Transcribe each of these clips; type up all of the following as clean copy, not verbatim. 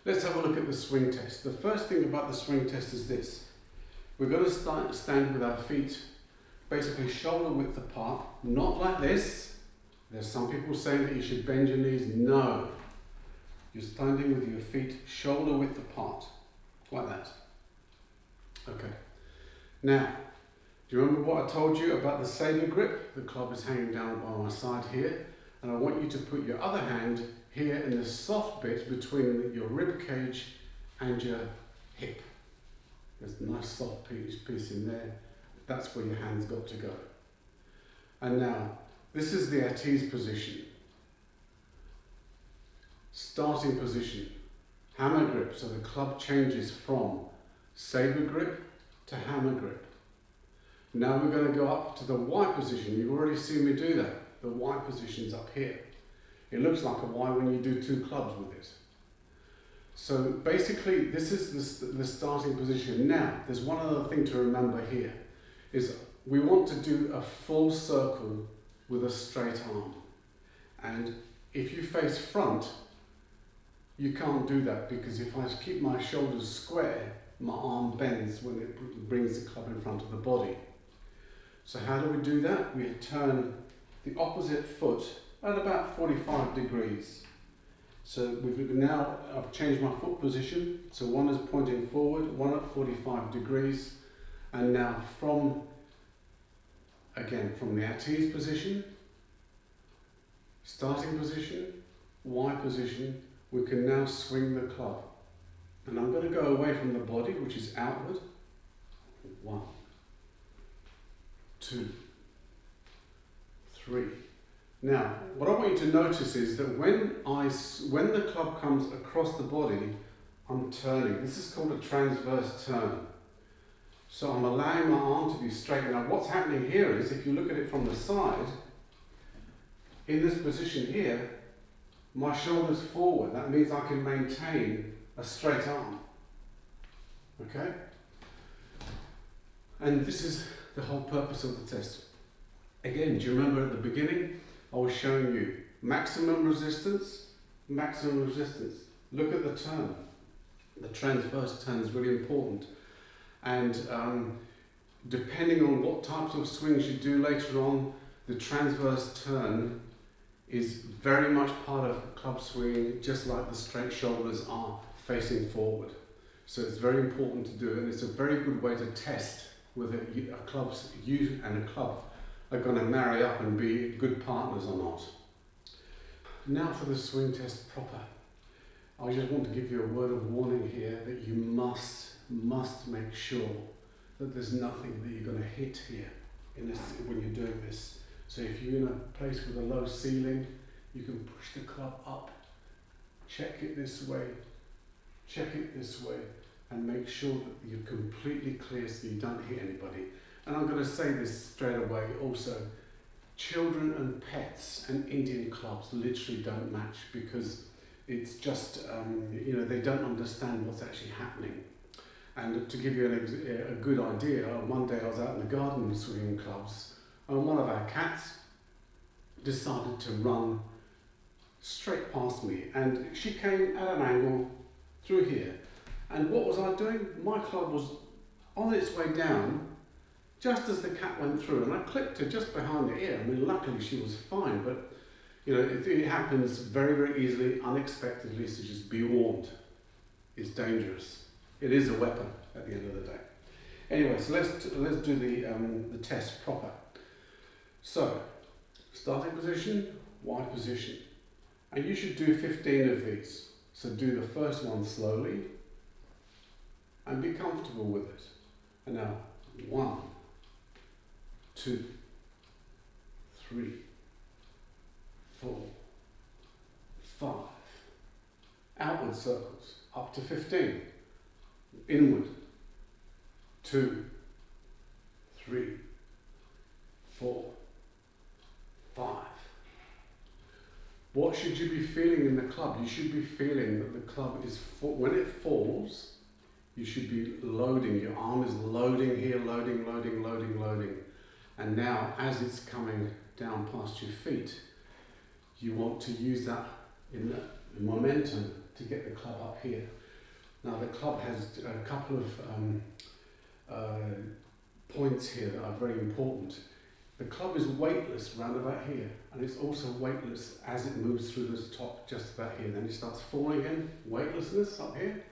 Let's have a look at the swing test. The first thing about the swing test is this. We're going to stand with our feet basically shoulder width apart, not like this. There's some people saying that you should bend your knees. No. You're standing with your feet shoulder width apart, like that. Okay. Now, do you remember what I told you about the saber grip? The club is hanging down by my side here, and I want you to put your other hand here in the soft bit between your rib cage and your hip. There's a nice soft piece in there. That's where your hand's got to go. And now, this is the at ease position. Starting position, hammer grip, so the club changes from saber grip to hammer grip. Now we're going to go up to the Y position. You've already seen me do that. The Y position's up here. It looks like a Y when you do two clubs with it. So basically this is the starting position. Now there's one other thing to remember here, is we want to do a full circle with a straight arm. And if you face front, you can't do that, because if I keep my shoulders square, my arm bends when it brings the club in front of the body. So how do we do that? We turn the opposite foot at about 45 degrees. So I've changed my foot position. So one is pointing forward, one at 45 degrees. And now from the at ease position, starting position, Y position, we can now swing the club. And I'm going to go away from the body, which is outward. 1, 2, 3. Now, what I want you to notice is that when the club comes across the body, I'm turning. This is called a transverse turn. So I'm allowing my arm to be straight. Now, what's happening here is, if you look at it from the side, in this position here, my shoulder's forward. That means I can maintain a straight arm. Okay? And this is the whole purpose of the test. Again, do you remember at the beginning, I was showing you maximum resistance, maximum resistance. Look at the turn. The transverse turn is really important. And depending on what types of swings you do later on, the transverse turn is very much part of club swinging, just like the straight shoulders are facing forward. So it's very important to do it, and it's a very good way to test whether you and a club are going to marry up and be good partners or not. Now for the swing test proper. I just want to give you a word of warning here that you must make sure that there's nothing that you're going to hit here when you're doing this. So if you're in a place with a low ceiling, you can push the club up, check it this way, and make sure that you're completely clear so you don't hit anybody. And I'm going to say this straight away also, children and pets and Indian clubs literally don't match, because it's just, they don't understand what's actually happening. And to give you a good idea, one day I was out in the garden swinging clubs, and one of our cats decided to run straight past me, and she came at an angle through here. And what was I doing? My club was on its way down just as the cat went through, and I clipped her just behind the ear. I mean, luckily she was fine, but it happens very, very easily, unexpectedly, so just be warned. It's dangerous. It is a weapon at the end of the day. Anyway, so let's do the test proper. So, starting position, Y position. And you should do 15 of these. So do the first one slowly and be comfortable with it. And now, 1, 2, 3, 4, 5. Outward circles, up to 15. Inward, 2, 3, 4, 5. What should you be feeling in the club? You should be feeling that the club is, when it falls, you should be loading. Your arm is loading here, loading. And now, as it's coming down past your feet, you want to use that in the momentum to get the club up here. Now the club has a couple of points here that are very important. The club is weightless round about here, and it's also weightless as it moves through the top just about here. Then it starts falling in, weightlessness up here,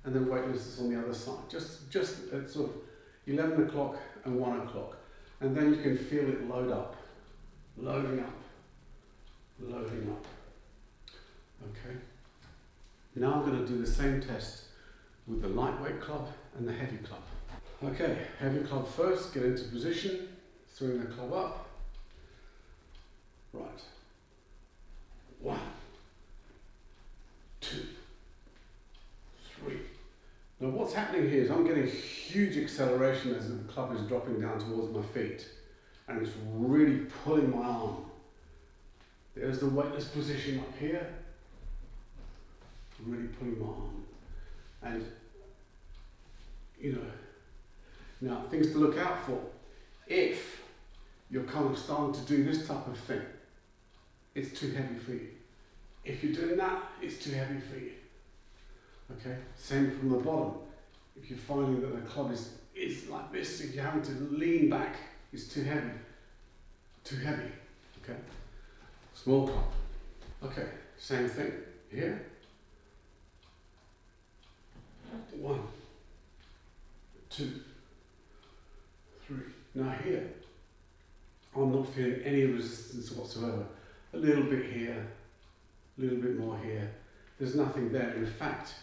and then weightlessness on the other side. Just at sort of 11 o'clock and 1 o'clock. And then you can feel it load up, loading up, loading up. Okay. Now I'm going to do the same test with the lightweight club and the heavy club. Okay, heavy club first, get into position, throwing the club up. Right. 1, 2, 3. Now what's happening here is I'm getting huge acceleration as the club is dropping down towards my feet, and it's really pulling my arm. There's the weightless position up here, really pulling my arm. And, you know, now things to look out for. If you're kind of starting to do this type of thing, it's too heavy for you. If you're doing that, it's too heavy for you. Okay, same from the bottom. If you're finding that the club is like this, if you're having to lean back, it's too heavy. Too heavy. Okay, small club. Okay, same thing here. 1, 2, 3. Now here, I'm not feeling any resistance whatsoever. A little bit here, a little bit more here. There's nothing there. In fact,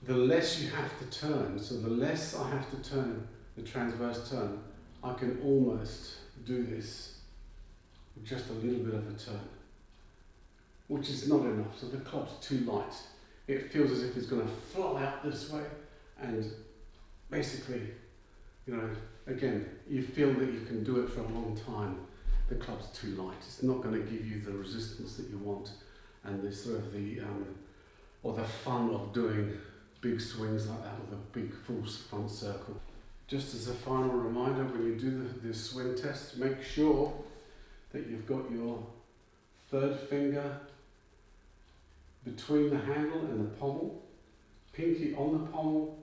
the less you have to turn, so the less I have to turn the transverse turn, I can almost do this with just a little bit of a turn, which is not enough. So the club's too light. It feels as if it's going to fly up this way, and basically, you know, again, you feel that you can do it for a long time. The club's too light. It's not going to give you the resistance that you want, and the sort of the fun of doing big swings like that with a big full front circle. Just as a final reminder, when you do this swing test, make sure that you've got your third finger between the handle and the pommel, pinky on the pommel,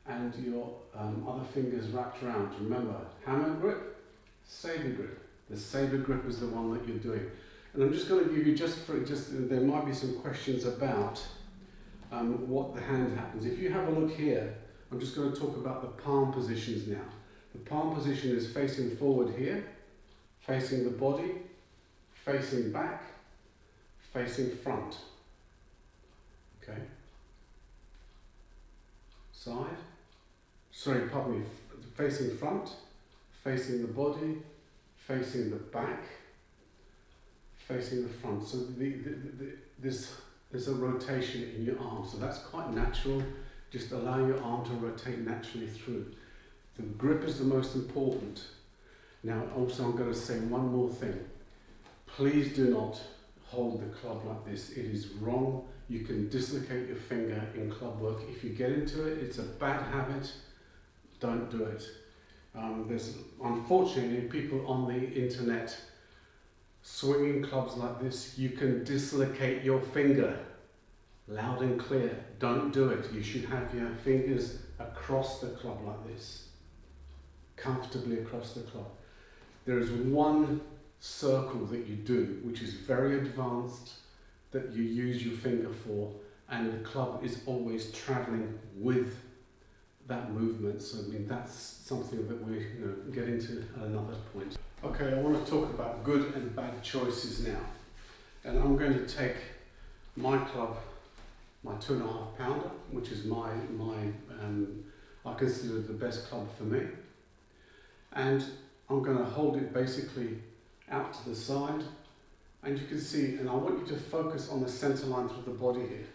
and your other fingers wrapped around. Remember, hammer grip, saber grip. The saber grip is the one that you're doing. And I'm just going to give you there might be some questions about what the hand happens. If you have a look here, I'm just going to talk about the palm positions now. The palm position is facing forward here, facing the body, facing back, facing front. Okay. Side. Sorry, pardon me. Facing front, facing the body, facing the back, facing the front. So there's a rotation in your arm. So that's quite natural. Just allow your arm to rotate naturally through. The grip is the most important. Now, also I'm going to say one more thing. Please do not hold the club like this. It is wrong. You can dislocate your finger in club work. If you get into it, it's a bad habit. Don't do it. There's unfortunately people on the internet swinging clubs like this. You can dislocate your finger. Loud and clear. Don't do it. You should have your fingers across the club like this. Comfortably across the club. There is one circle that you do, which is very advanced, that you use your finger for, and the club is always traveling with that movement. So I mean, that's something that we get into at another point. Okay, I want to talk about good and bad choices now. And I'm going to take my club, my 2.5 pounder, which is I consider the best club for me. And I'm going to hold it basically out to the side. And you can see, and I want you to focus on the center line through the body here.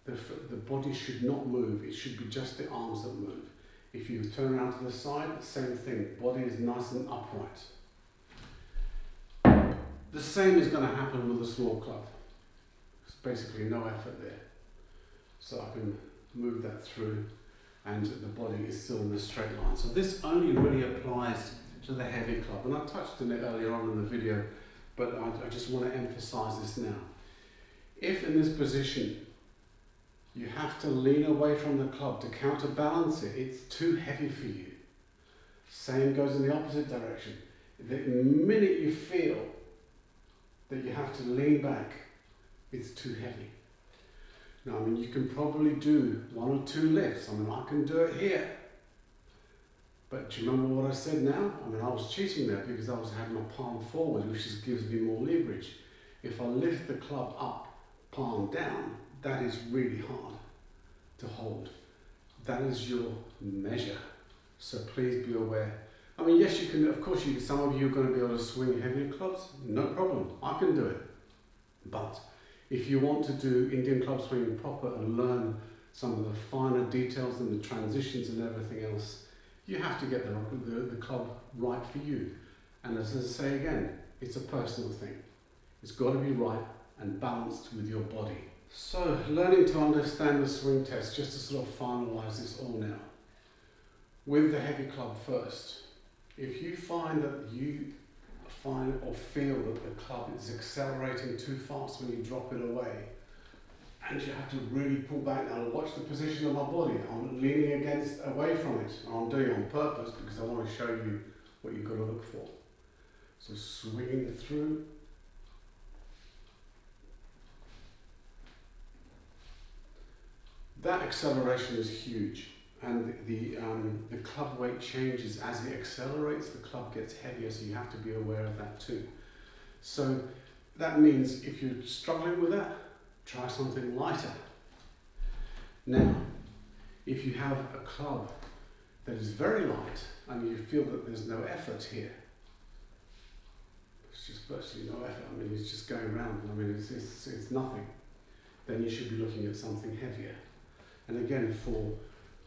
The body should not move. It should be just the arms that move. If you turn around to the side, same thing. Body is nice and upright. The same is going to happen with a small club. There's basically no effort there. So I can move that through, and the body is still in a straight line. So this only really applies to the heavy club. And I touched on it earlier on in the video, but I just want to emphasize this now. If in this position you have to lean away from the club to counterbalance it, it's too heavy for you. Same goes in the opposite direction. The minute you feel that you have to lean back, it's too heavy. Now, I mean, you can probably do 1 or 2 lifts. I mean, I can do it here. But do you remember what I said now? I mean, I was cheating there because I was having my palm forward, which just gives me more leverage. If I lift the club up, palm down, that is really hard to hold. That is your measure. So please be aware. I mean, yes, you can, of course, some of you are going to be able to swing heavier clubs. No problem. I can do it. But if you want to do Indian club swinging proper and learn some of the finer details and the transitions and everything else, you have to get the club right for you. And as I say again, it's a personal thing. It's got to be right and balanced with your body. So, learning to understand the swing test, just to sort of finalise this all now. With the heavy club first, if you find that you find or feel that the club is accelerating too fast when you drop it away, and you have to really pull back. Now watch the position of my body. I'm leaning away from it. And I'm doing it on purpose because I want to show you what you've got to look for. So swinging through. That acceleration is huge, and the club weight changes as it accelerates. The club gets heavier, so you have to be aware of that too. So that means if you're struggling with that, try something lighter. Now, if you have a club that is very light and you feel that there's no effort here, it's just virtually no effort. I mean, it's just going around. I mean, it's nothing. Then you should be looking at something heavier. And again, for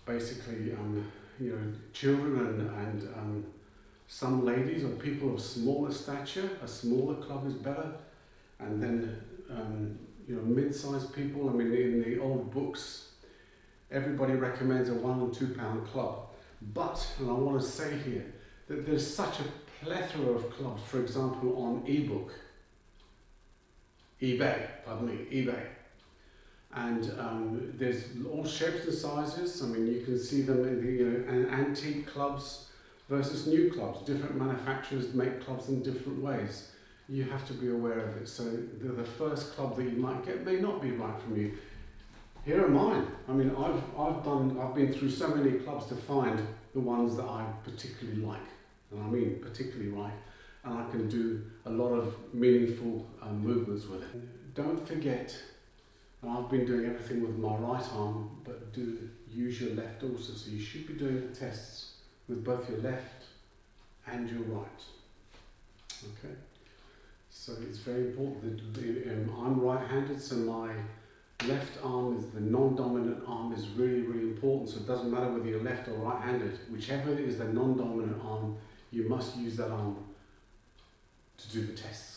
basically, children and some ladies or people of smaller stature, a smaller club is better. And then, mid-sized people, I mean, in the old books, everybody recommends a 1 and 2 pound club. But, and I want to say here, that there's such a plethora of clubs, for example, on eBay. And there's all shapes and sizes. I mean, you can see them in antique clubs versus new clubs. Different manufacturers make clubs in different ways. You have to be aware of it. So the first club that you might get may not be right for you. Here are mine. I mean, I've been through so many clubs to find the ones that I particularly like, and I mean particularly like, and I can do a lot of meaningful movements with it. Don't forget, and I've been doing everything with my right arm, but do use your left also. So you should be doing the tests with both your left and your right. Okay. So it's very important that I'm right-handed, so my left arm is the non-dominant arm is really, really important. So it doesn't matter whether you're left or right-handed, whichever is the non-dominant arm, you must use that arm to do the tests.